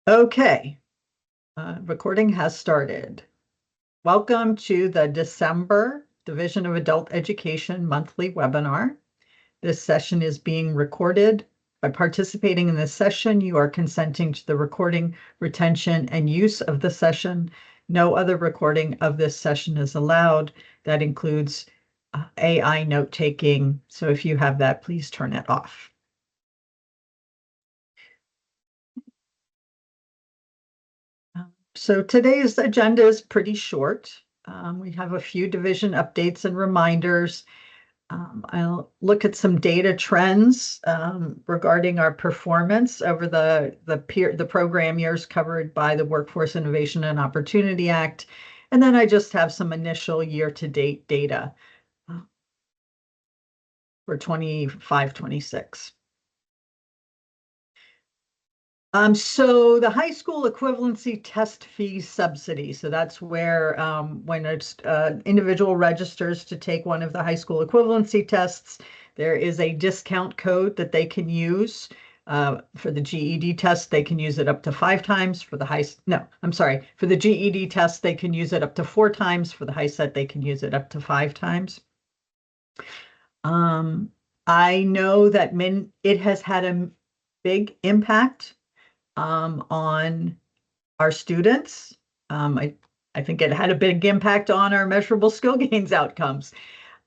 Okay, recording has started. Welcome to the December Division of Adult Education monthly webinar. This session is being recorded. By participating in this session, you are consenting to the recording, retention, and use of the session. No other recording of this session is allowed. That includes AI note-taking. So if you have that, please turn it off. So today's agenda is pretty short. We have a few division updates and reminders. I'll look at some data trends regarding our performance over the program years covered by the Workforce Innovation and Opportunity Act. And then I just have some initial year-to-date data for 25-26. So the high school equivalency test fee subsidy. So that's where when an individual registers to take one of the high school equivalency tests, there is a discount code that they can use. For the GED test, they can use it up to 5 times. For the for the GED test, they can use it up to 4 times. For the high set, they can use it up to 5 times. I know that it has had a big impact on our students. I think it had a big impact on our measurable skill gains outcomes.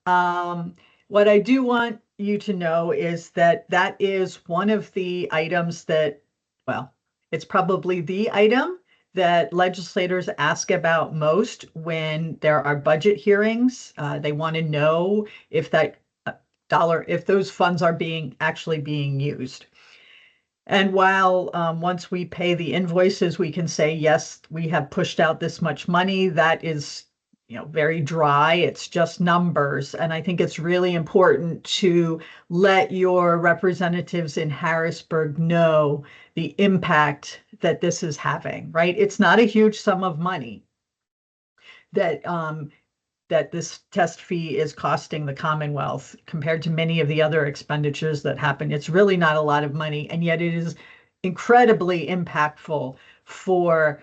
What I do want you to know is that that is one of the items that, well, it's probably the item that legislators ask about most when there are budget hearings. They want to know if that if those funds are actually being used. And while once we pay the invoices, we can say, yes, we have pushed out this much money. That is, very dry. It's just numbers. And I think it's really important to let your representatives in Harrisburg know the impact that this is having, right? It's not a huge sum of money that that this test fee is costing the Commonwealth compared to many of the other expenditures that happen. It's really not a lot of money, and yet it is incredibly impactful for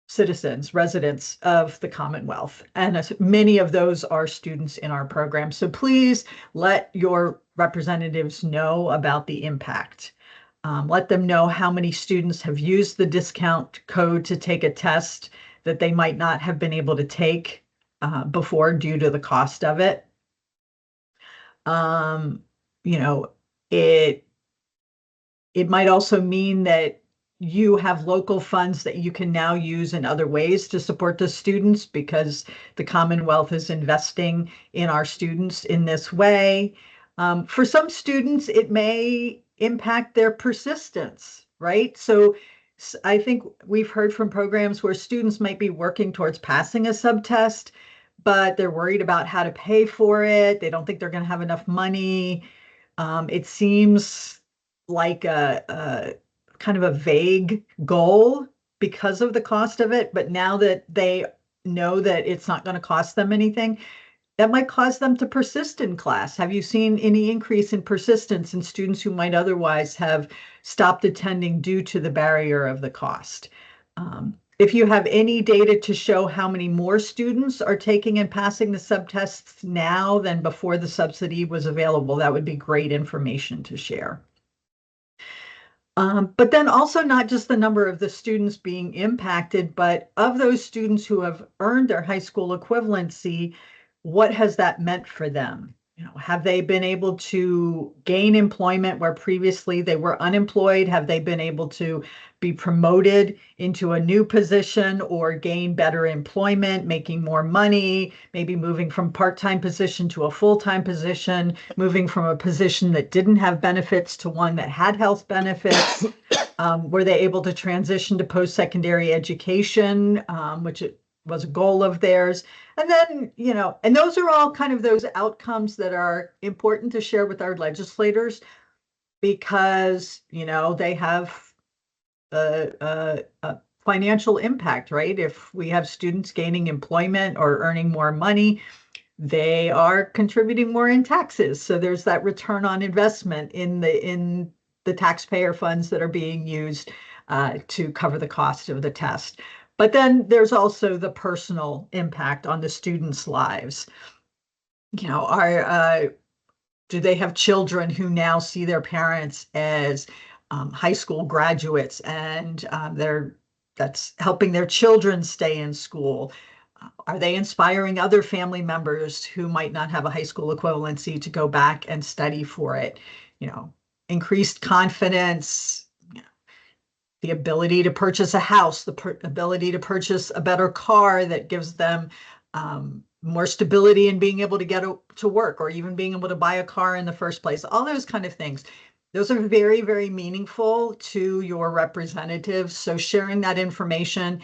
citizens, residents of the Commonwealth. And many of those are students in our program. So please let your representatives know about the impact. Let them know how many students have used the discount code to take a test that they might not have been able to take before due to the cost of it. It might also mean that you have local funds that you can now use in other ways to support the students because the Commonwealth is investing in our students in this way. For some students, it may impact their persistence, right? So I think we've heard from programs where students might be working towards passing a subtest, but they're worried about how to pay for it. They don't think they're going to have enough money. It seems like a kind of a vague goal because of the cost of it. But now that they know that it's not going to cost them anything, that might cause them to persist in class. Have you seen any increase in persistence in students who might otherwise have stopped attending due to the barrier of the cost? If you have any data to show how many more students are taking and passing the subtests now than before the subsidy was available, that would be great information to share. But then also not just the number of the students being impacted, but of those students who have earned their high school equivalency, what has that meant for them? Have they been able to gain employment where previously they were unemployed? Have they been able to be promoted into a new position or gain better employment, making more money, maybe moving from part-time position to a full-time position, moving from a position that didn't have benefits to one that had health benefits? Were they able to transition to post-secondary education, which was a goal of theirs? And then, and those are all kind of those outcomes that are important to share with our legislators because, they have a financial impact, right? If we have students gaining employment or earning more money, they are contributing more in taxes. So there's that return on investment in the taxpayer funds that are being used to cover the cost of the test. But then there's also the personal impact on the students' lives. Do they have children who now see their parents as high school graduates, and that's helping their children stay in school? Are they inspiring other family members who might not have a high school equivalency to go back and study for it? Increased confidence, the ability to purchase a house, the ability to purchase a better car that gives them more stability in being able to get to work, or even being able to buy a car in the first place. All those kind of things. Those are very, very meaningful to your representatives. So sharing that information,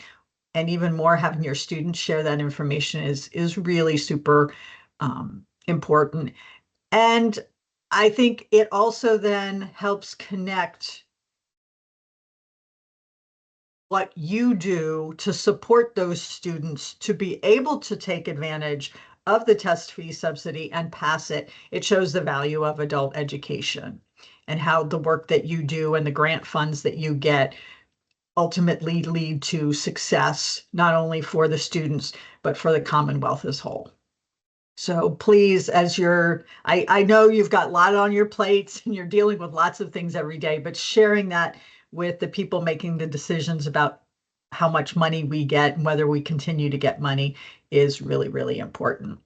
and even more having your students share that information, is really super important. And I think it also then helps connect what you do to support those students to be able to take advantage of the test fee subsidy and pass it. It shows the value of adult education and how the work that you do and the grant funds that you get ultimately lead to success, not only for the students, but for the Commonwealth as whole. So please, I know you've got a lot on your plates and you're dealing with lots of things every day, but sharing that with the people making the decisions about how much money we get and whether we continue to get money is really, really important.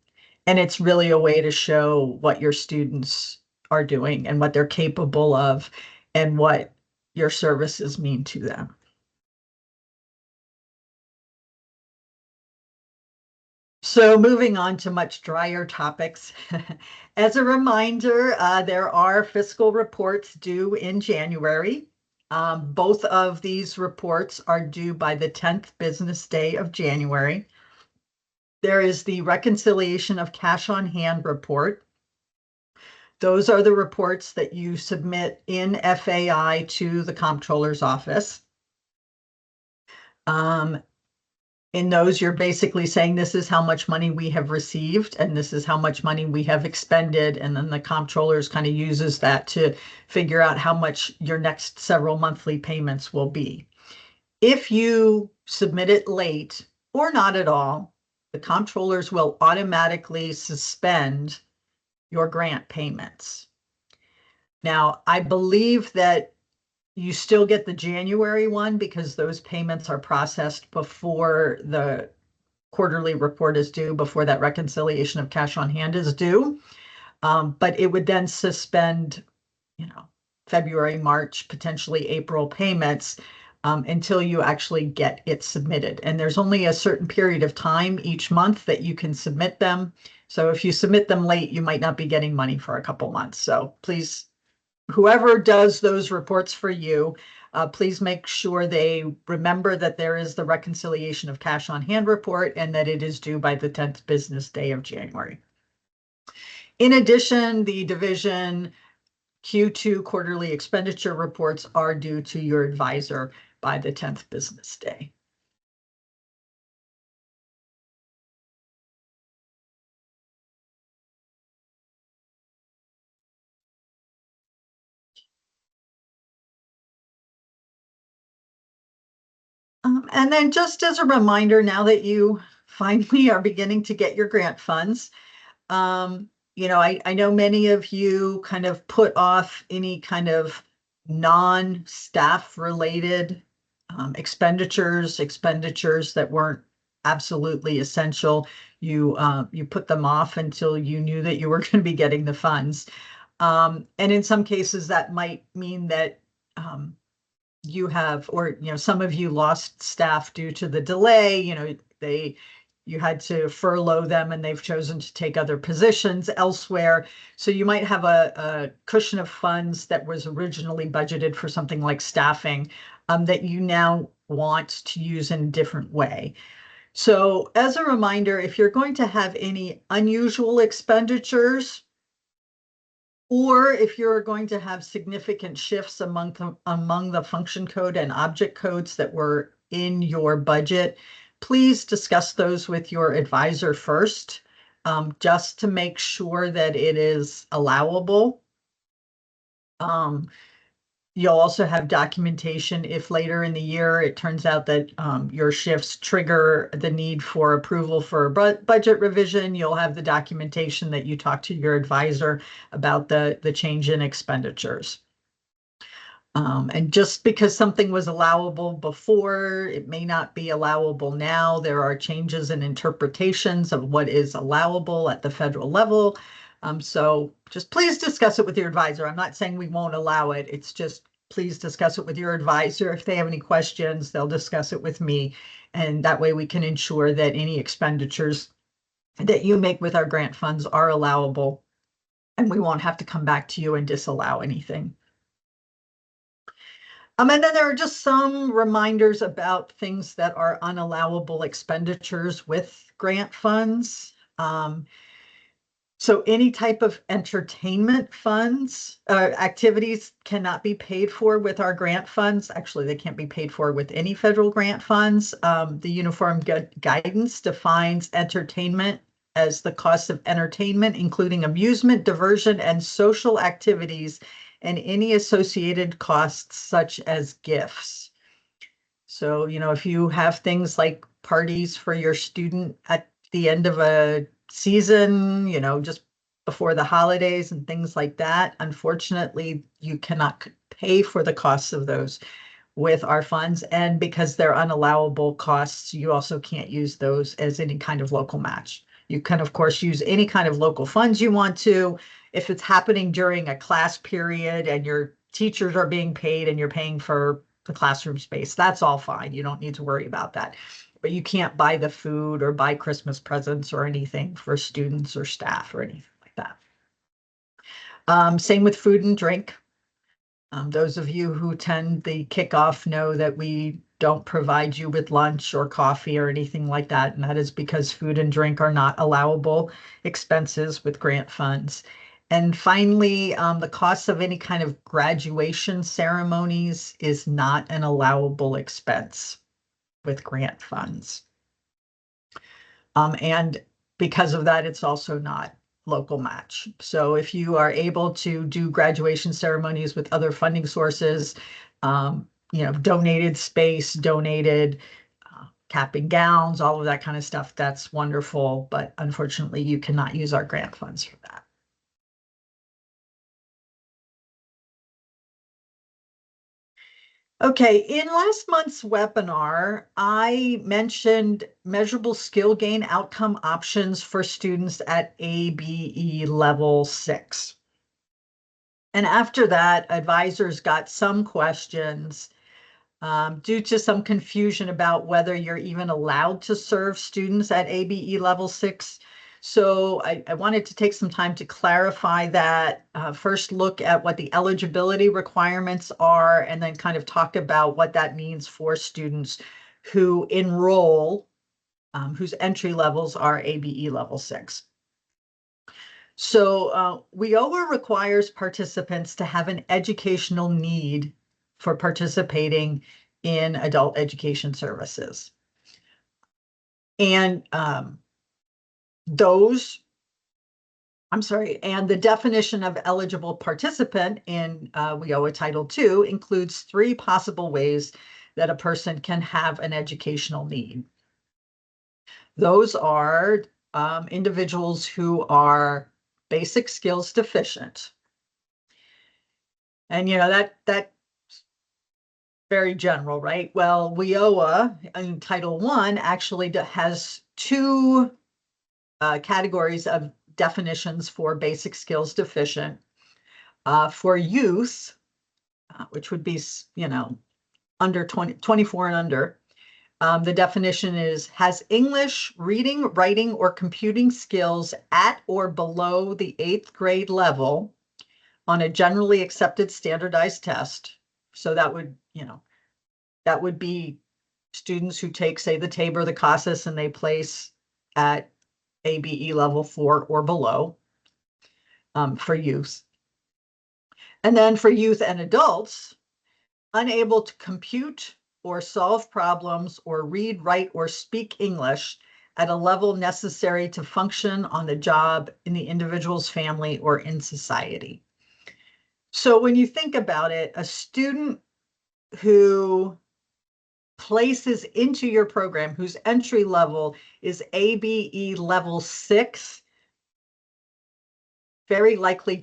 And it's really a way to show what your students are doing and what they're capable of and what your services mean to them. So moving on to much drier topics. As a reminder, there are fiscal reports due in January. Both of these reports are due by the 10th business day of January. There is the reconciliation of cash on hand report. Those are the reports that you submit in FAI to the comptroller's office. In those, you're basically saying this is how much money we have received and this is how much money we have expended. And then the comptrollers kind of uses that to figure out how much your next several monthly payments will be. If you submit it late or not at all, the comptrollers will automatically suspend your grant payments. Now, I believe that you still get the January one because those payments are processed before the quarterly report is due, before that reconciliation of cash on hand is due. But it would then suspend, February, March, potentially April payments until you actually get it submitted. And there's only a certain period of time each month that you can submit them. So if you submit them late, you might not be getting money for a couple months. So please, whoever does those reports for you, please make sure they remember that there is the reconciliation of cash on hand report and that it is due by the 10th business day of January. In addition, the division Q2 quarterly expenditure reports are due to your advisor by the 10th business day. And then just as a reminder, now that you finally are beginning to get your grant funds, I know many of you kind of put off any kind of non-staff related expenditures that weren't absolutely essential. You put them off until you knew that you were going to be getting the funds. And in some cases, that might mean that you have, or some of you lost staff due to the delay. You had to furlough them and they've chosen to take other positions elsewhere. So you might have a cushion of funds that was originally budgeted for something like staffing that you now want to use in a different way. So as a reminder, if you're going to have any unusual expenditures, or if you're going to have significant shifts among the function code and object codes that were in your budget, please discuss those with your advisor first, just to make sure that it is allowable. You'll also have documentation if later in the year it turns out that your shifts trigger the need for approval for a budget revision. You'll have the documentation that you talk to your advisor about the change in expenditures. And just because something was allowable before, it may not be allowable now. There are changes in interpretations of what is allowable at the federal level. So just please discuss it with your advisor. I'm not saying we won't allow it. It's just please discuss it with your advisor. If they have any questions, they'll discuss it with me. And that way we can ensure that any expenditures that you make with our grant funds are allowable, and we won't have to come back to you and disallow anything. And then there are just some reminders about things that are unallowable expenditures with grant funds. So any type of entertainment funds, activities cannot be paid for with our grant funds. Actually, they can't be paid for with any federal grant funds. The Uniform Guidance defines entertainment as the cost of entertainment, including amusement, diversion, and social activities, and any associated costs such as gifts. So, if you have things like parties for your student at the end of a season, just before the holidays and things like that, unfortunately, you cannot pay for the costs of those with our funds. And because they're unallowable costs, you also can't use those as any kind of local match. You can, of course, use any kind of local funds you want to. If it's happening during a class period and your teachers are being paid and you're paying for the classroom space, that's all fine. You don't need to worry about that. But you can't buy the food or buy Christmas presents or anything for students or staff or anything like that. Same with food and drink. Those of you who attend the kickoff know that we don't provide you with lunch or coffee or anything like that. And that is because food and drink are not allowable expenses with grant funds. And finally, the cost of any kind of graduation ceremonies is not an allowable expense with grant funds. And because of that, it's also not local match. So if you are able to do graduation ceremonies with other funding sources, donated space, donated cap and gowns, all of that kind of stuff, that's wonderful. But unfortunately, you cannot use our grant funds for that. Okay, in last month's webinar, I mentioned measurable skill gain outcome options for students at ABE Level 6. And after that, advisors got some questions due to some confusion about whether you're even allowed to serve students at ABE Level 6. So I wanted to take some time to clarify that, first look at what the eligibility requirements are, and then kind of talk about what that means for students who enroll, whose entry levels are ABE Level 6. So WIOA requires participants to have an educational need for participating in adult education services. And and the definition of eligible participant in WIOA Title II includes 3 possible ways that a person can have an educational need. Those are individuals who are basic skills deficient. And that's very general, right? Well, WIOA in Title I actually has 2 categories of definitions for basic skills deficient. For youth, which would be, under 24 and under, the definition is has English, reading, writing, or computing skills at or below the 8th grade level on a generally accepted standardized test. So that would be students who take, say, the TABE or the CASAS, and they place at ABE Level 4 or below for youth. And then for youth and adults, unable to compute or solve problems or read, write, or speak English at a level necessary to function on the job, in the individual's family, or in society. So when you think about it, a student who places into your program whose entry level is ABE level 6 very likely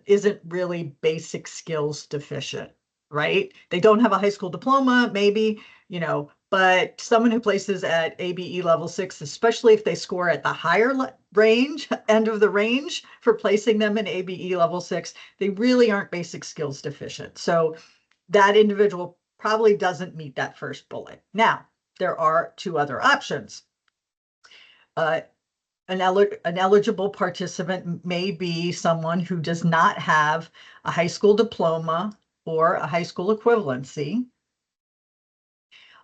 isn't really basic skills deficient, right? They don't have a high school diploma, maybe, but someone who places at ABE level 6, especially if they score at the higher range, end of the range for placing them in ABE level 6, they really aren't basic skills deficient. So that individual probably doesn't meet that first bullet. Now, there are two other options. An eligible participant may be someone who does not have a high school diploma or a high school equivalency,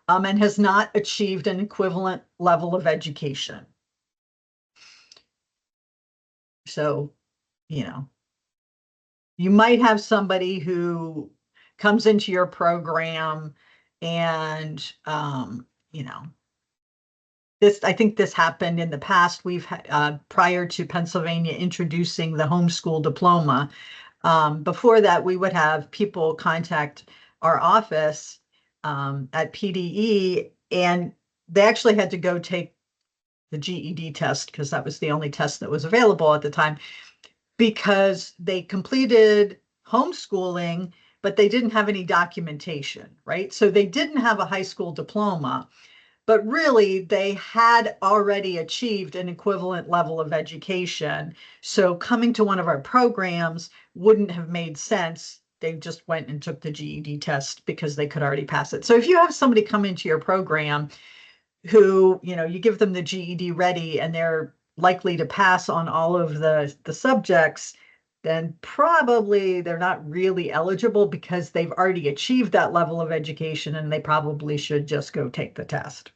and has not achieved an equivalent level of education. So, you might have somebody who comes into your program and, I think this happened in the past. We've had, prior to Pennsylvania introducing the homeschool diploma, before that, we would have people contact our office at PDE, and they actually had to go take the GED test because that was the only test that was available at the time, because they completed homeschooling, but they didn't have any documentation, right? So they didn't have a high school diploma, but really they had already achieved an equivalent level of education. So coming to one of our programs wouldn't have made sense. They just went and took the GED test because they could already pass it. So if you have somebody come into your program who, you give them the GED ready and they're likely to pass on all of the subjects, then probably they're not really eligible because they've already achieved that level of education and they probably should just go take the test.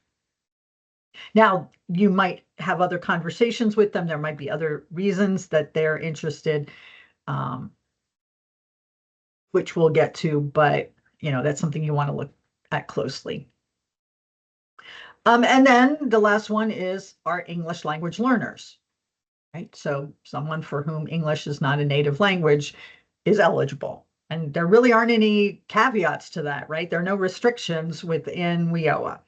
Now, you might have other conversations with them. There might be other reasons that they're interested, which we'll get to, but that's something you want to look at closely. And then the last one is our English language learners, right? So someone for whom English is not a native language is eligible. And there really aren't any caveats to that, right? There are no restrictions within WIOA.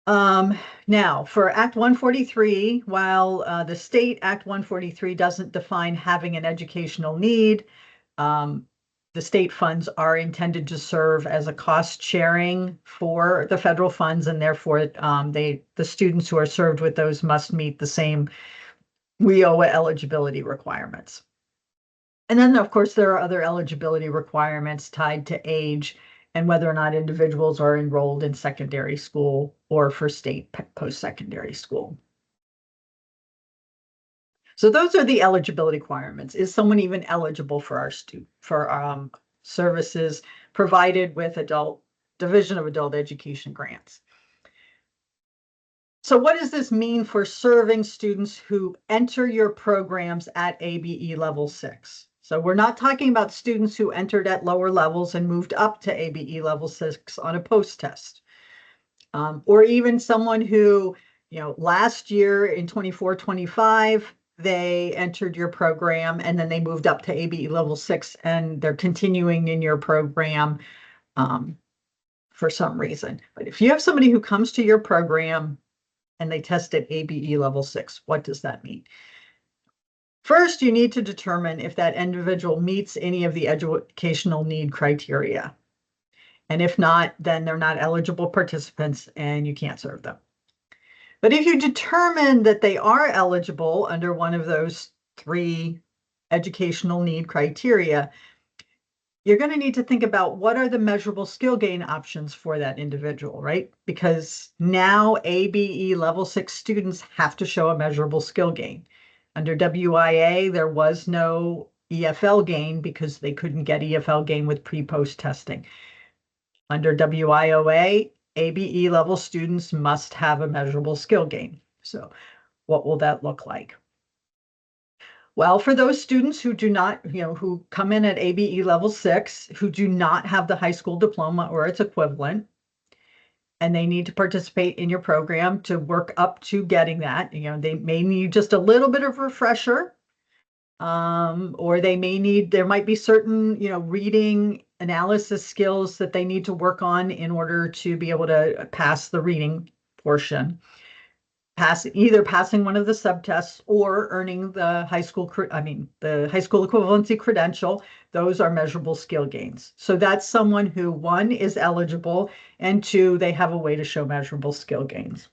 Now, for Act 143, while the state Act 143 doesn't define having an educational need, the state funds are intended to serve as a cost sharing for the federal funds, and therefore the students who are served with those must meet the same WIOA eligibility requirements. And then, of course, there are other eligibility requirements tied to age and whether or not individuals are enrolled in secondary school or for state post-secondary school. So those are the eligibility requirements. Is someone even eligible for our services provided with Division of Adult Education grants? So what does this mean for serving students who enter your programs at ABE level 6? So we're not talking about students who entered at lower levels and moved up to ABE level 6 on a post-test. Or even someone who, last year in 24-25, they entered your program and then they moved up to ABE level 6 and they're continuing in your program for some reason. But if you have somebody who comes to your program and they test at ABE level 6, what does that mean? First, you need to determine if that individual meets any of the educational need criteria. And if not, then they're not eligible participants and you can't serve them. But if you determine that they are eligible under one of those 3 educational need criteria, you're going to need to think about what are the measurable skill gain options for that individual, right? Because now ABE level 6 students have to show a measurable skill gain. Under WIA, there was no EFL gain because they couldn't get EFL gain with pre-post testing. Under WIOA, ABE level students must have a measurable skill gain. So what will that look like? Well, for those students who do not, who come in at ABE level 6, who do not have the high school diploma or its equivalent, and they need to participate in your program to work up to getting that, they may need just a little bit of refresher. or there might be certain, reading analysis skills that they need to work on in order to be able to pass the reading portion. Either passing one of the subtests or earning the the high school equivalency credential. Those are measurable skill gains. So that's someone who, one, is eligible, and two, they have a way to show measurable skill gains.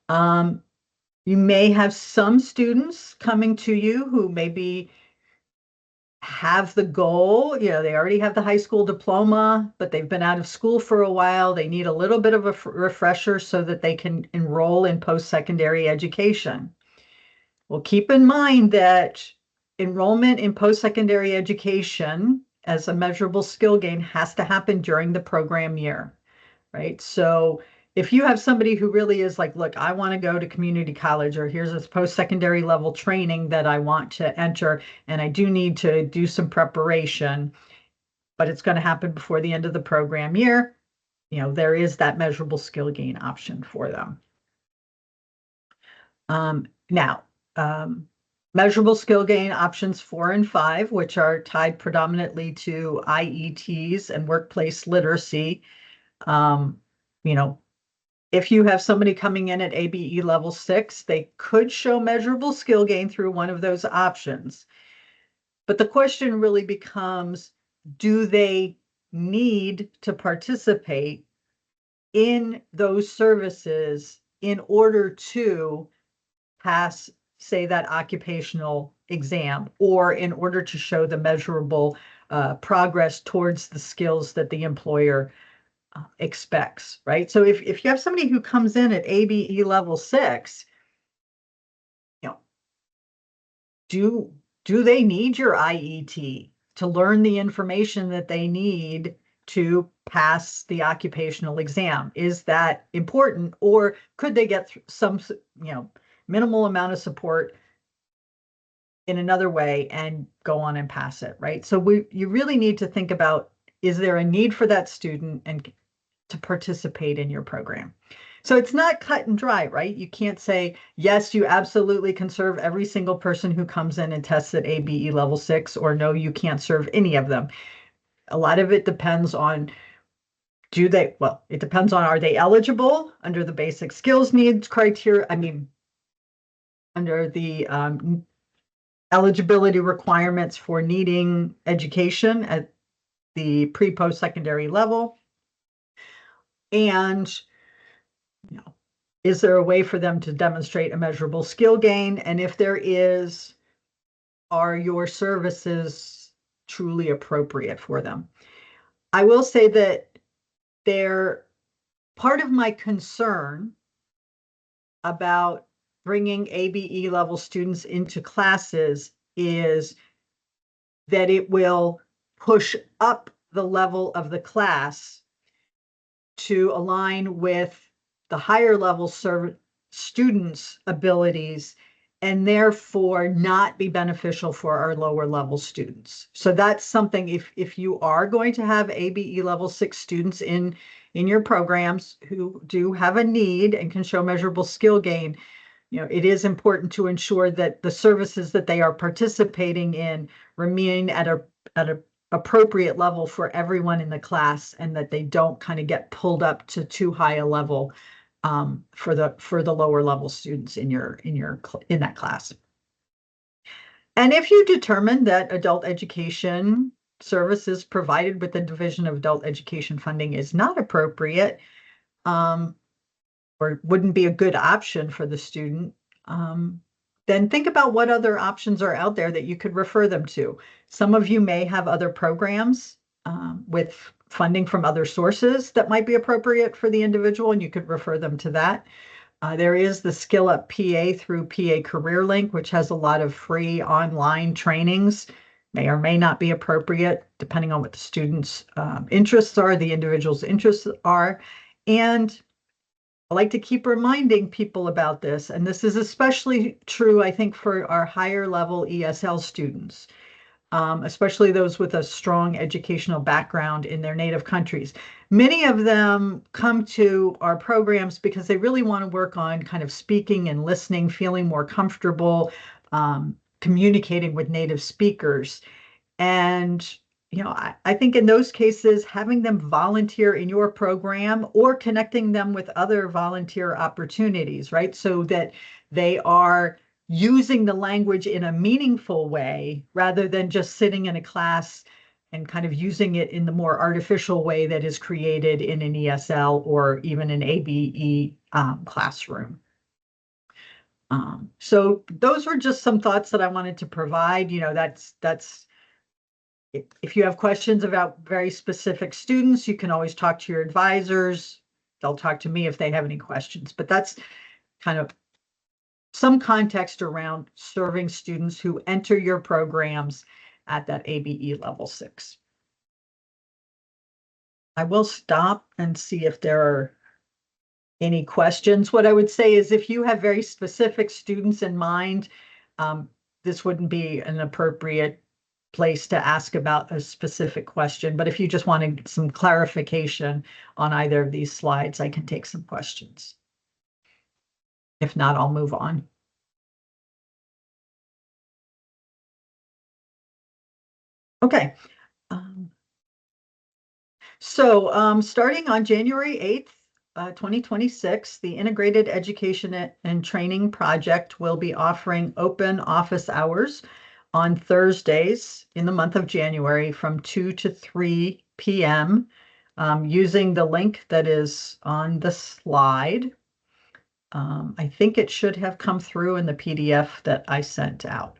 You may have some students coming to you who maybe have the goal, they already have the high school diploma, but they've been out of school for a while. They need a little bit of a refresher so that they can enroll in post-secondary education. Well, keep in mind that enrollment in post-secondary education as a measurable skill gain has to happen during the program year, right? So if you have somebody who really is like, look, I want to go to community college, or here's this post-secondary level training that I want to enter, and I do need to do some preparation, but it's going to happen before the end of the program year, there is that measurable skill gain option for them. Now, measurable skill gain options 4 and 5, which are tied predominantly to IETs and workplace literacy. If you have somebody coming in at ABE level 6, they could show measurable skill gain through one of those options. But the question really becomes, do they need to participate in those services in order to pass, say, that occupational exam, or in order to show the measurable progress towards the skills that the employer expects, right? So if you have somebody who comes in at ABE level 6, do they need your IET to learn the information that they need to pass the occupational exam? Is that important, or could they get some, minimal amount of support in another way and go on and pass it, right? So you really need to think about, is there a need for that student and to participate in your program? So it's not cut and dry, right? You can't say, yes, you absolutely can serve every single person who comes in and tests at ABE level 6, or no, you can't serve any of them. A lot of it depends on, it depends on, are they eligible under the basic skills needs criteria? Under the eligibility requirements for needing education at the pre-post-secondary level. And is there a way for them to demonstrate a measurable skill gain? And if there is, are your services truly appropriate for them? I will say that part of my concern about bringing ABE level students into classes is that it will push up the level of the class to align with the higher level students' abilities, and therefore not be beneficial for our lower level students. So that's something, if you are going to have ABE level 6 students in your programs who do have a need and can show measurable skill gain, it is important to ensure that the services that they are participating in remain at a appropriate level for everyone in the class, and that they don't kind of get pulled up to too high a level for the lower level students in that class. And if you determine that adult education services provided with the Division of Adult Education Funding is not appropriate, or wouldn't be a good option for the student, then think about what other options are out there that you could refer them to. Some of you may have other programs with funding from other sources that might be appropriate for the individual, and you could refer them to that. There is the Skill Up PA through PA Career Link, which has a lot of free online trainings. May or may not be appropriate, depending on what the student's interests are, the individual's interests are. And I like to keep reminding people about this, and this is especially true, I think, for our higher level ESL students, especially those with a strong educational background in their native countries. Many of them come to our programs because they really want to work on kind of speaking and listening, feeling more comfortable, communicating with native speakers. And, I think in those cases, having them volunteer in your program or connecting them with other volunteer opportunities, right? So that they are using the language in a meaningful way rather than just sitting in a class and kind of using it in the more artificial way that is created in an ESL or even an ABE classroom. So those were just some thoughts that I wanted to provide. That's if you have questions about very specific students, you can always talk to your advisors. They'll talk to me if they have any questions, but that's kind of some context around serving students who enter your programs at that ABE level 6. I will stop and see if there are any questions. What I would say is if you have very specific students in mind, this wouldn't be an appropriate place to ask about a specific question. But if you just wanted some clarification on either of these slides, I can take some questions. If not, I'll move on. Okay. Starting on January 8th, 2026, the Integrated Education and Training Project will be offering open office hours on Thursdays in the month of January from 2 to 3 p.m. Using the link that is on the slide. I think it should have come through in the PDF that I sent out.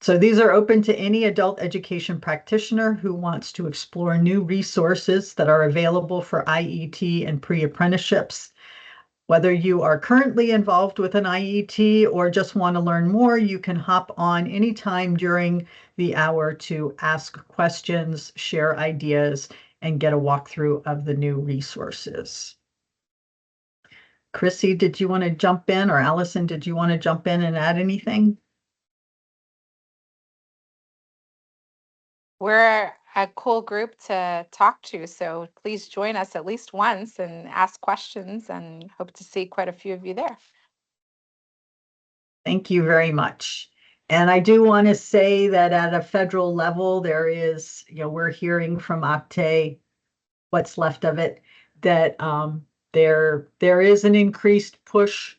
So these are open to any adult education practitioner who wants to explore new resources that are available for IET and pre-apprenticeships. Whether you are currently involved with an IET or just want to learn more, you can hop on anytime during the hour to ask questions, share ideas, and get a walkthrough of the new resources. Chrissy, did you want to jump in, or Allison, did you want to jump in and add anything? We're a cool group to talk to, so please join us at least once and ask questions, and hope to see quite a few of you there. Thank you very much. And I do want to say that at a federal level, there is, we're hearing from Octay, what's left of it, that there is an increased push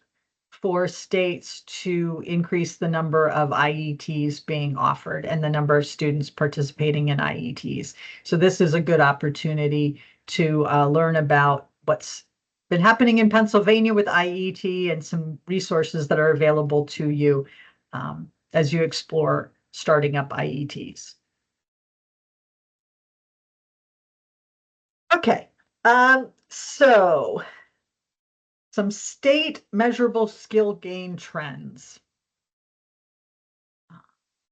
for states to increase the number of IETs being offered and the number of students participating in IETs. So this is a good opportunity to learn about what's been happening in Pennsylvania with IET and some resources that are available to you as you explore starting up IETs. Okay, so some state measurable skill gain trends.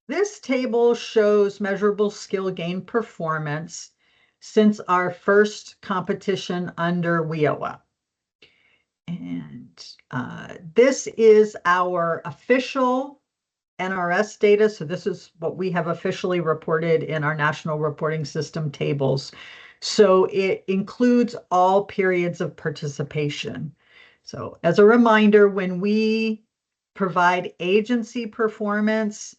This table shows measurable skill gain performance since our first competition under WIOA. And this is our official NRS data. So this is what we have officially reported in our national reporting system tables. So it includes all periods of participation. So as a reminder, when we provide agency performance,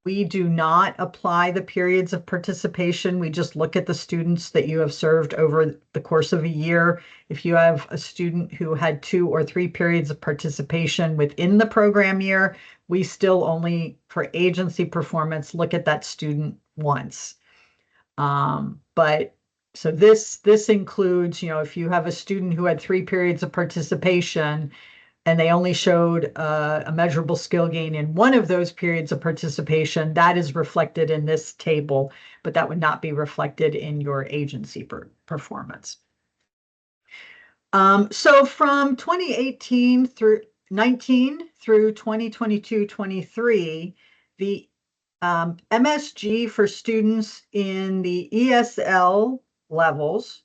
we do not apply the periods of participation. We just look at the students that you have served over the course of a year. If you have a student who had 2 or 3 periods of participation within the program year, we still only, for agency performance, look at that student once. But so this includes, if you have a student who had 3 periods of participation, and they only showed a measurable skill gain in one of those periods of participation, that is reflected in this table, but that would not be reflected in your agency performance. So from 2018 through 19 through 2022-23, the MSG for students in the ESL levels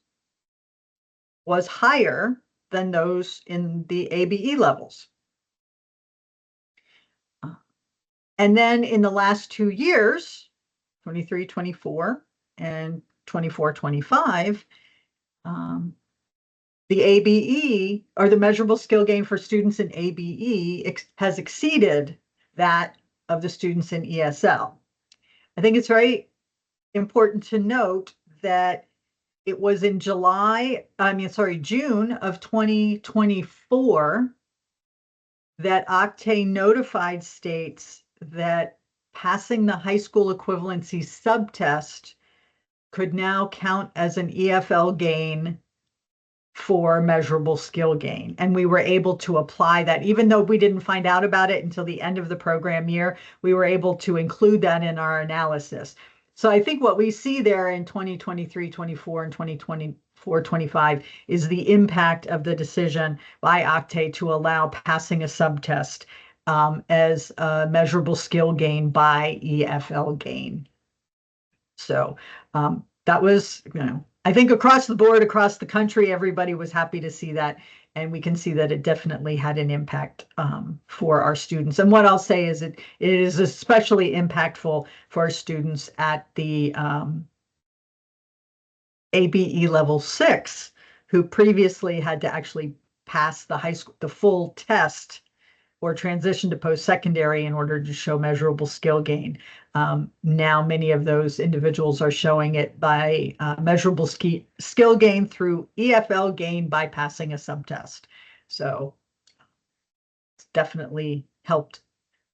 was higher than those in the ABE levels. And then in the last 2 years, 23-24 and 24-25, the ABE, or the measurable skill gain for students in ABE, has exceeded that of the students in ESL. I think it's very important to note that it was in June of 2024 that Octane notified states that passing the high school equivalency subtest could now count as an EFL gain for measurable skill gain. And we were able to apply that, even though we didn't find out about it until the end of the program year, we were able to include that in our analysis. So I think what we see there in 2023, 24, and 2024, 25 is the impact of the decision by Octane to allow passing a subtest as a measurable skill gain by EFL gain. So that was, I think across the board, across the country, everybody was happy to see that. And we can see that it definitely had an impact for our students. And what I'll say is it is especially impactful for our students at the ABE Level 6, who previously had to actually pass the full test or transition to post-secondary in order to show measurable skill gain. Now, many of those individuals are showing it by measurable skill gain through EFL gain by passing a subtest. So it's definitely helped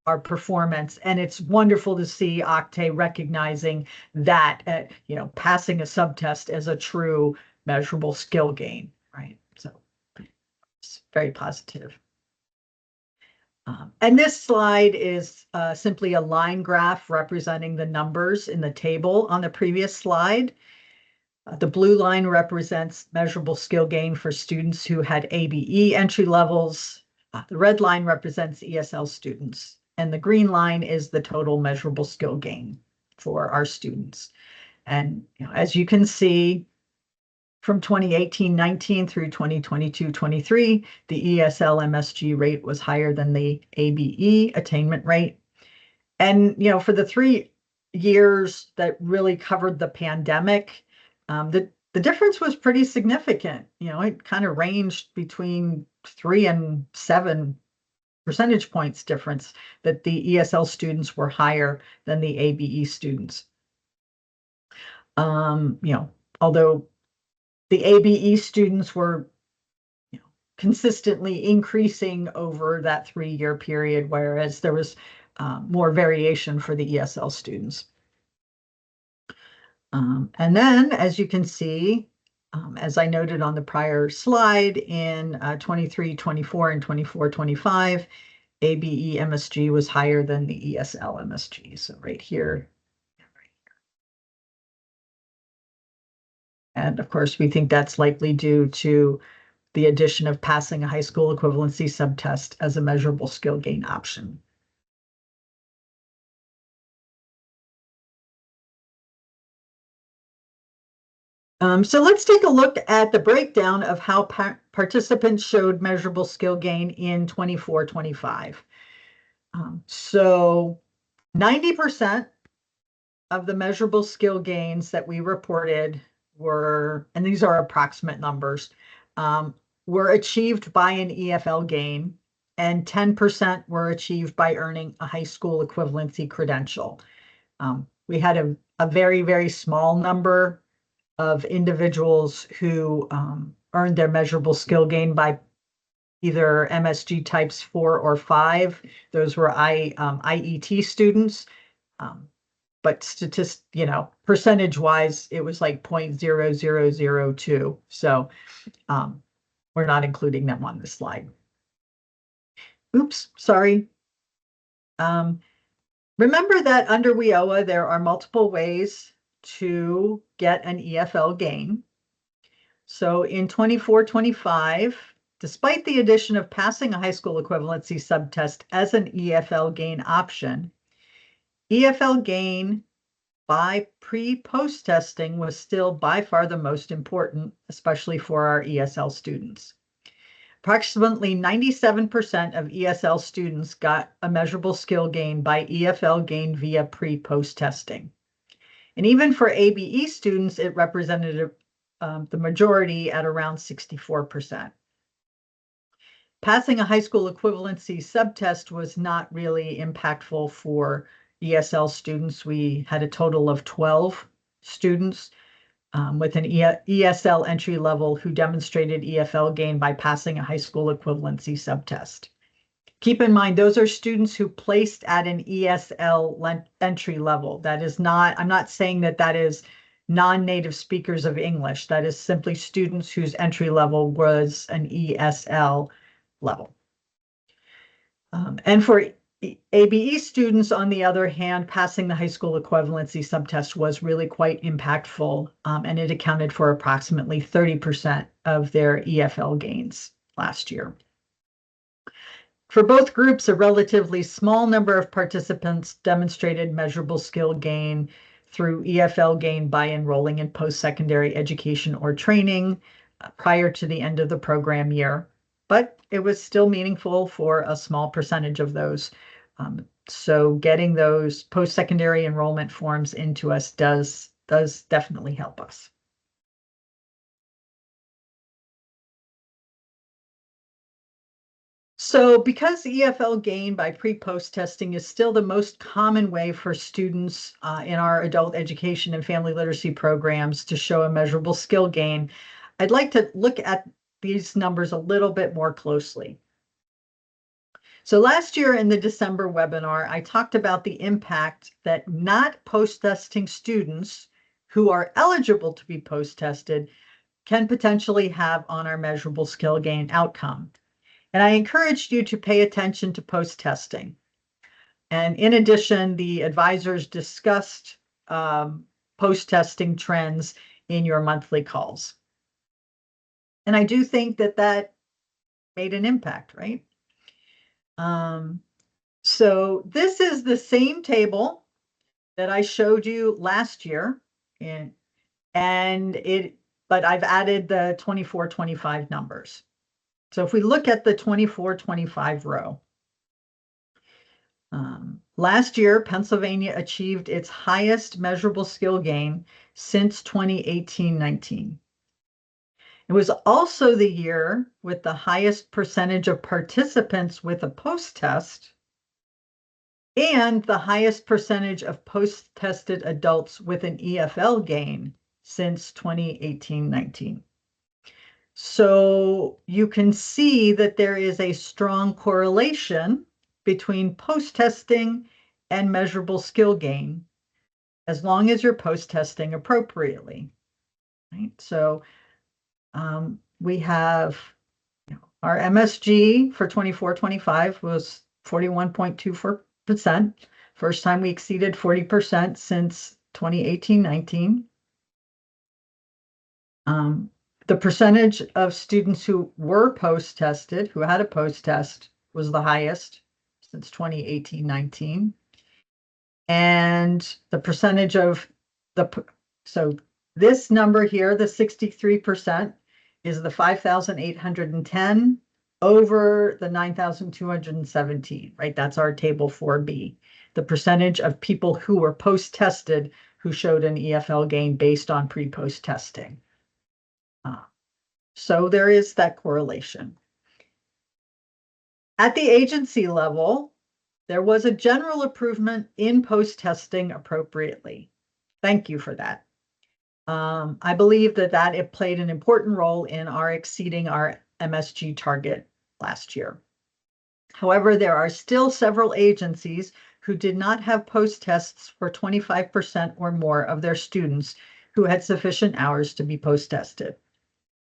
our performance. And it's wonderful to see Octane recognizing that, passing a subtest as a true measurable skill gain, right? So it's very positive. And this slide is simply a line graph representing the numbers in the table on the previous slide. The blue line represents measurable skill gain for students who had ABE entry levels. The red line represents ESL students. And the green line is the total measurable skill gain for our students. And as you can see, from 2018-19 through 2022-23, the ESL MSG rate was higher than the ABE attainment rate. And, for the 3 years that really covered the pandemic, the difference was pretty significant. It kind of ranged between 3 and 7 percentage points difference that the ESL students were higher than the ABE students. Although the ABE students were consistently increasing over that 3-year period, whereas there was more variation for the ESL students. And then, as you can see, as I noted on the prior slide, in 23, 24, and 24, 25, ABE MSG was higher than the ESL MSG. So right here. And of course, we think that's likely due to the addition of passing a high school equivalency subtest as a measurable skill gain option. So let's take a look at the breakdown of how participants showed measurable skill gain in 24-25. So 90% of the measurable skill gains that we reported were, and these are approximate numbers, were achieved by an EFL gain, and 10% were achieved by earning a high school equivalency credential. We had a very, very small number of individuals who earned their measurable skill gain by either MSG types 4 or 5. Those were IET students. But percentage-wise, it was like 0.0002. So we're not including them on this slide. Oops, sorry. Remember that under WIOA, there are multiple ways to get an EFL gain. So in 24-25, despite the addition of passing a high school equivalency subtest as an EFL gain option, EFL gain by pre-post testing was still by far the most important, especially for our ESL students. Approximately 97% of ESL students got a measurable skill gain by EFL gain via pre-post testing. And even for ABE students, it represented the majority at around 64%. Passing a high school equivalency subtest was not really impactful for ESL students. We had a total of 12 students with an ESL entry level who demonstrated EFL gain by passing a high school equivalency subtest. Keep in mind, those are students who placed at an ESL entry level. That is not, I'm not saying that that is non-native speakers of English. That is simply students whose entry level was an ESL level. And for ABE students, on the other hand, passing the high school equivalency subtest was really quite impactful, and it accounted for approximately 30% of their EFL gains last year. For both groups, a relatively small number of participants demonstrated measurable skill gain through EFL gain by enrolling in post-secondary education or training prior to the end of the program year, but it was still meaningful for a small percentage of those. So getting those post-secondary enrollment forms into us does definitely help us. So because EFL gain by pre-post testing is still the most common way for students in our adult education and family literacy programs to show a measurable skill gain, I'd like to look at these numbers a little bit more closely. So last year in the December webinar, I talked about the impact that not post-testing students who are eligible to be post-tested can potentially have on our measurable skill gain outcome. And I encouraged you to pay attention to post-testing. And in addition, the advisors discussed post-testing trends in your monthly calls. And I do think that that made an impact, right? So this is the same table that I showed you last year, but I've added the 24-25 numbers. So if we look at the 24-25 row, last year, Pennsylvania achieved its highest measurable skill gain since 2018-19. It was also the year with the highest percentage of participants with a post-test and the highest percentage of post-tested adults with an EFL gain since 2018-19. So you can see that there is a strong correlation between post-testing and measurable skill gain, as long as you're post-testing appropriately, right? So we have our MSG for 24-25 was 41.24%. First time we exceeded 40% since 2018-19. The percentage of students who were post-tested, who had a post-test, was the highest since 2018-19. And the percentage of so this number here, the 63%, is the 5,810 over the 9,217, right? That's our table 4B. The percentage of people who were post-tested who showed an EFL gain based on pre-post testing. So there is that correlation. At the agency level, there was a general improvement in post-testing appropriately. Thank you for that. I believe that it played an important role in our exceeding our MSG target last year. However, there are still several agencies who did not have post-tests for 25% or more of their students who had sufficient hours to be post-tested.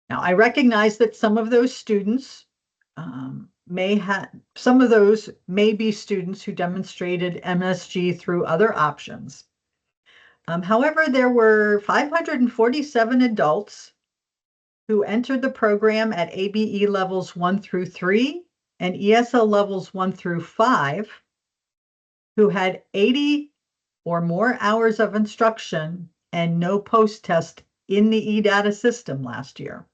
Now, I recognize that some of those students may be students who demonstrated MSG through other options. However, there were 547 adults who entered the program at ABE levels 1 through 3 and ESL levels 1 through 5 who had 80 or more hours of instruction and no post-test in the eData system last year.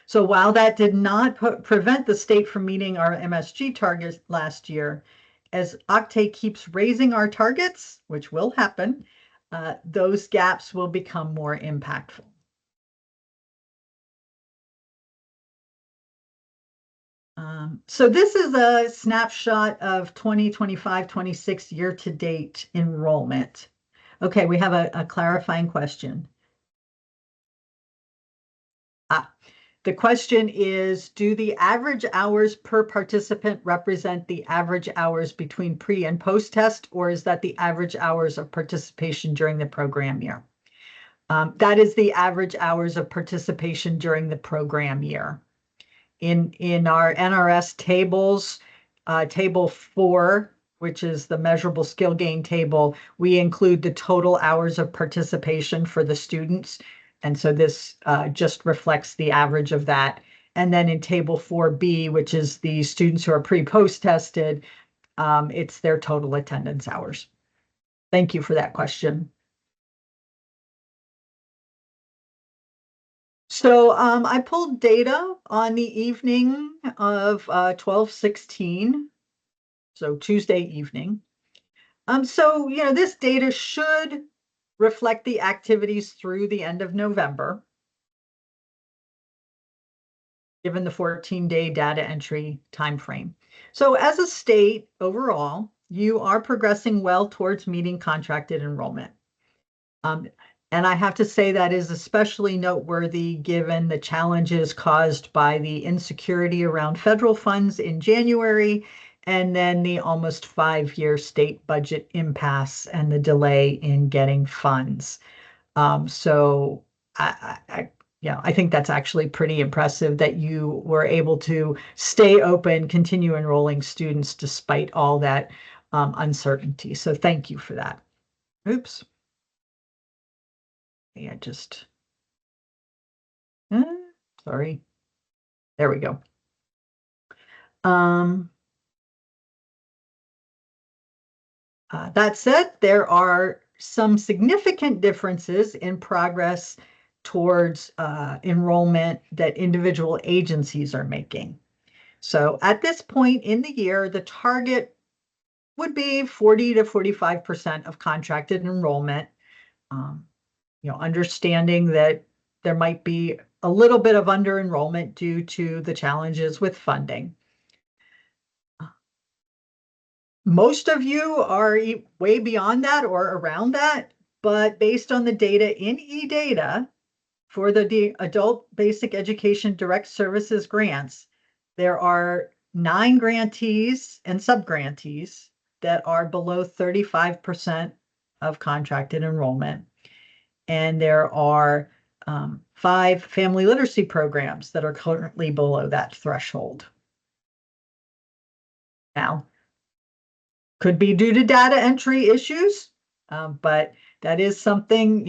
So while that did not prevent the state from meeting our MSG targets last year, as Octave keeps raising our targets, which will happen, those gaps will become more impactful. So this is a snapshot of 2025-26 year-to-date enrollment. Okay, we have a clarifying question. The question is, do the average hours per participant represent the average hours between pre and post test, or is that the average hours of participation during the program year? That is the average hours of participation during the program year. In our NRS tables, table 4, which is the measurable skill gain table, we include the total hours of participation for the students. And so this just reflects the average of that. And then in table 4B, which is the students who are pre-post tested, it's their total attendance hours. Thank you for that question. So I pulled data on the evening of 12/16, so Tuesday evening. So, this data should reflect the activities through the end of November, given the 14-day data entry timeframe. So as a state overall, you are progressing well towards meeting contracted enrollment. And I have to say that is especially noteworthy given the challenges caused by the insecurity around federal funds in January, and then the almost 5-year state budget impasse and the delay in getting funds. So I think that's actually pretty impressive that you were able to stay open, continue enrolling students despite all that uncertainty. So thank you for that. Oops. Yeah, just, sorry. There we go. That said, there are some significant differences in progress towards enrollment that individual agencies are making. So at this point in the year, the target would be 40 to 45% of contracted enrollment. Understanding that there might be a little bit of under enrollment due to the challenges with funding. Most of you are way beyond that or around that, but based on the data in eData for the Adult Basic Education Direct Services grants, there are 9 grantees and subgrantees that are below 35% of contracted enrollment. And there are 5 family literacy programs that are currently below that threshold. Now, could be due to data entry issues, but that is something,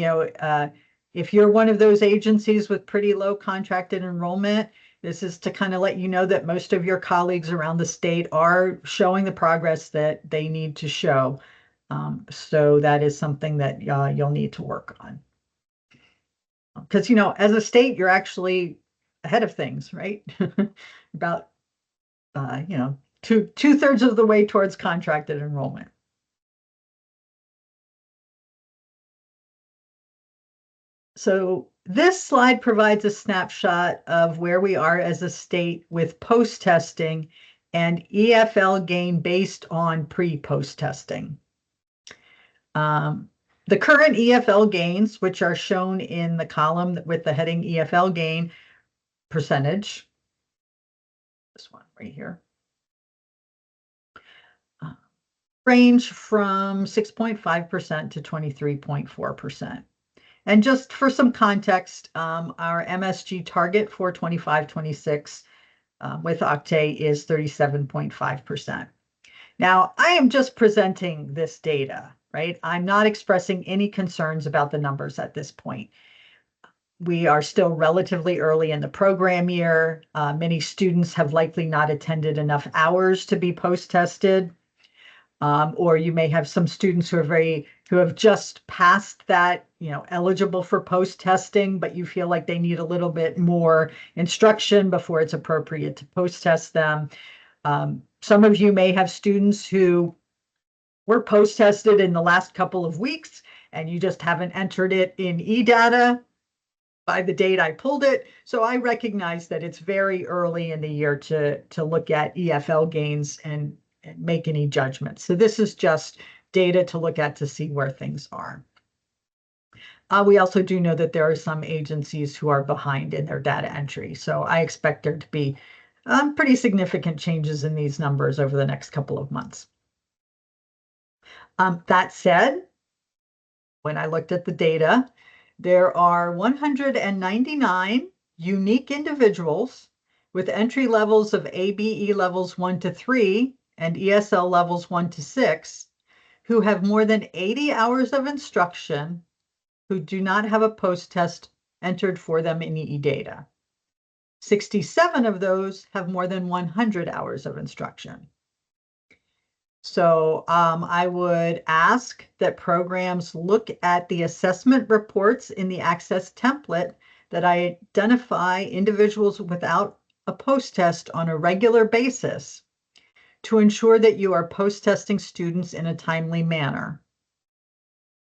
if you're one of those agencies with pretty low contracted enrollment, this is to kind of let you know that most of your colleagues around the state are showing the progress that they need to show. So that is something that you'll need to work on. Because, as a state, you're actually ahead of things, right? About, 2/3 of the way towards contracted enrollment. So this slide provides a snapshot of where we are as a state with post-testing and EFL gain based on pre-post testing. The current EFL gains, which are shown in the column with the heading EFL gain percentage, this one right here, range from 6.5% to 23.4%. And just for some context, our MSG target for 25-26 with Octave is 37.5%. Now, I am just presenting this data, right? I'm not expressing any concerns about the numbers at this point. We are still relatively early in the program year. Many students have likely not attended enough hours to be post-tested. Or you may have some students who have just passed that, eligible for post-testing, but you feel like they need a little bit more instruction before it's appropriate to post-test them. Some of you may have students who were post-tested in the last couple of weeks and you just haven't entered it in eData. by the date I pulled it. So I recognize that it's very early in the year to look at EFL gains and make any judgments. So this is just data to look at to see where things are. We also do know that there are some agencies who are behind in their data entry. So I expect there to be pretty significant changes in these numbers over the next couple of months. That said, when I looked at the data, there are 199 unique individuals with entry levels of ABE levels 1 to 3 and ESL levels 1 to 6 who have more than 80 hours of instruction who do not have a post-test entered for them in EE-data. 67 of those have more than 100 hours of instruction. So I would ask that programs look at the assessment reports in the Access template that identify individuals without a post-test on a regular basis to ensure that you are post-testing students in a timely manner,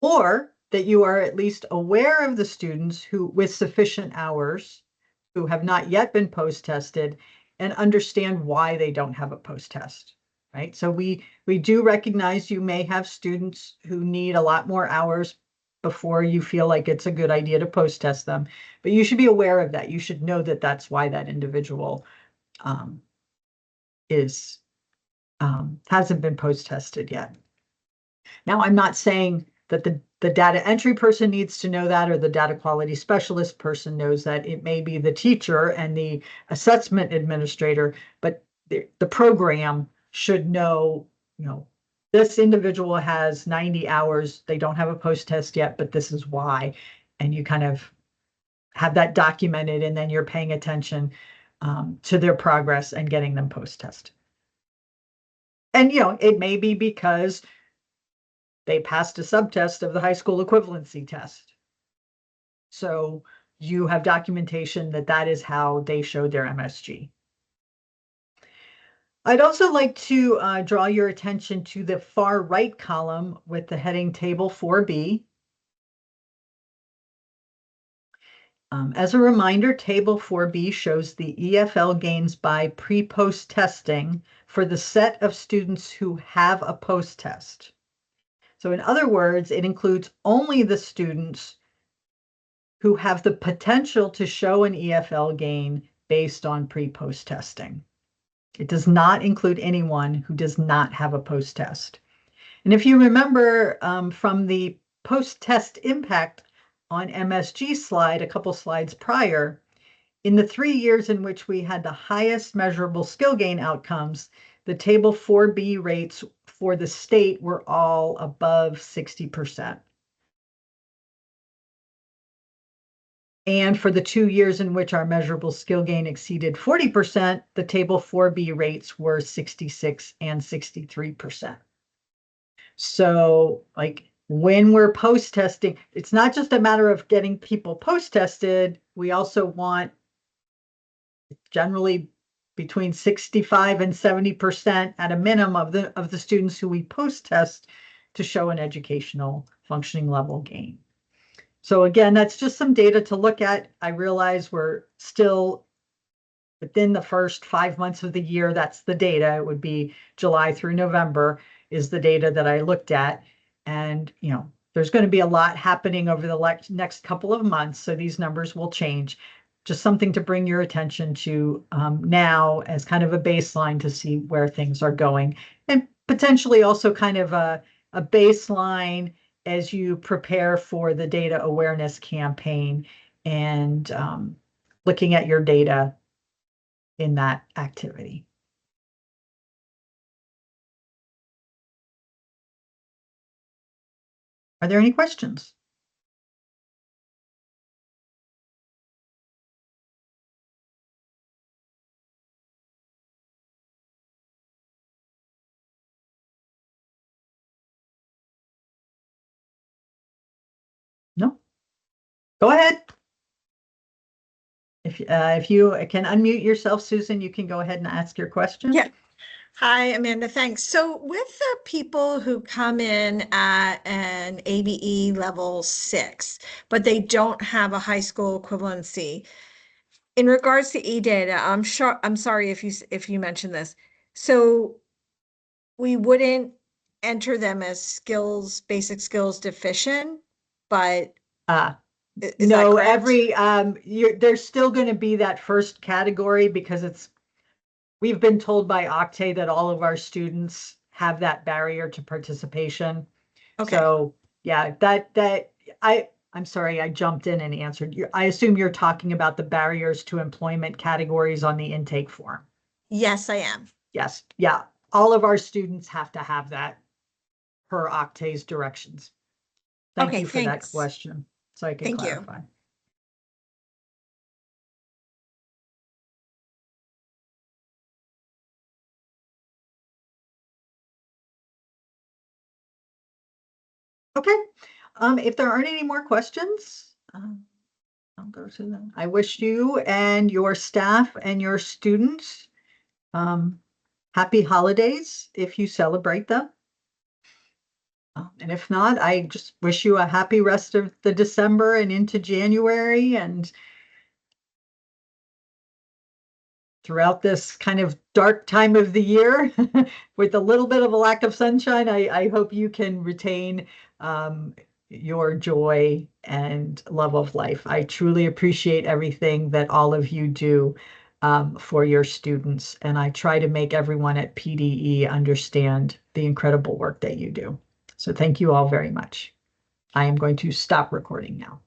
or that you are at least aware of the students who, with sufficient hours, who have not yet been post-tested and understand why they don't have a post-test, right? So we do recognize you may have students who need a lot more hours before you feel like it's a good idea to post-test them, but you should be aware of that. You should know that that's why that individual hasn't been post-tested yet. Now, I'm not saying that the data entry person needs to know that, or the data quality specialist person knows that. It may be the teacher and the assessment administrator, but the program should know, this individual has 90 hours. They don't have a post-test yet, but this is why. And you kind of have that documented, and then you're paying attention to their progress and getting them post-test. And, it may be because they passed a subtest of the high school equivalency test. So you have documentation that that is how they showed their MSG. I'd also like to draw your attention to the far right column with the heading Table 4B. As a reminder, Table 4B shows the EFL gains by pre-post testing for the set of students who have a post-test. So in other words, it includes only the students who have the potential to show an EFL gain based on pre-post testing. It does not include anyone who does not have a post-test. And if you remember from the post-test impact on MSG slide, a couple slides prior, in the 3 years in which we had the highest measurable skill gain outcomes, the Table 4B rates for the state were all above 60%. And for the 2 years in which our measurable skill gain exceeded 40%, the Table 4B rates were 66 and 63%. So, when we're post-testing, it's not just a matter of getting people post-tested. We also want generally between 65 and 70% at a minimum of the students who we post-test to show an educational functioning level gain. So again, that's just some data to look at. I realize we're still within the first 5 months of the year. That's the data. It would be July through November is the data that I looked at. And, there's going to be a lot happening over the next couple of months. So these numbers will change. Just something to bring your attention to now as kind of a baseline to see where things are going. And potentially also kind of a baseline as you prepare for the data awareness campaign and looking at your data in that activity. Are there any questions? No? Go ahead. If you can unmute yourself, Susan, you can go ahead and ask your question. Yeah. Hi, Amanda. Thanks. So, with the people who come in at an ABE level 6, but they don't have a high school equivalency, in regards to e-data, I'm sorry if you mentioned this. So, we wouldn't enter them as basic skills deficient, but Uh, is that no, correct? there's still going to be that first category because we've been told by Octave that all of our students have that barrier to participation. Okay. So yeah, I'm sorry, I jumped in and answered you. I assume you're talking about the barriers to employment categories on the intake form. Yes, I am. Yes, yeah. All of our students have to have that per Octave's directions. Thank Okay, you for that thanks. question. So I can Thank you. clarify. Okay. If there aren't any more questions, I'll go to them. I wish you and your staff and your students um, happy holidays if you celebrate them. And if not, I just wish you a happy rest of the December and into January and throughout this kind of dark time of the year with a little bit of a lack of sunshine. I hope you can retain um, your joy and love of life. I truly appreciate everything that all of you do for your students, and I try to make everyone at PDE understand the incredible work that you do. So thank you all very much. I am going to stop recording now.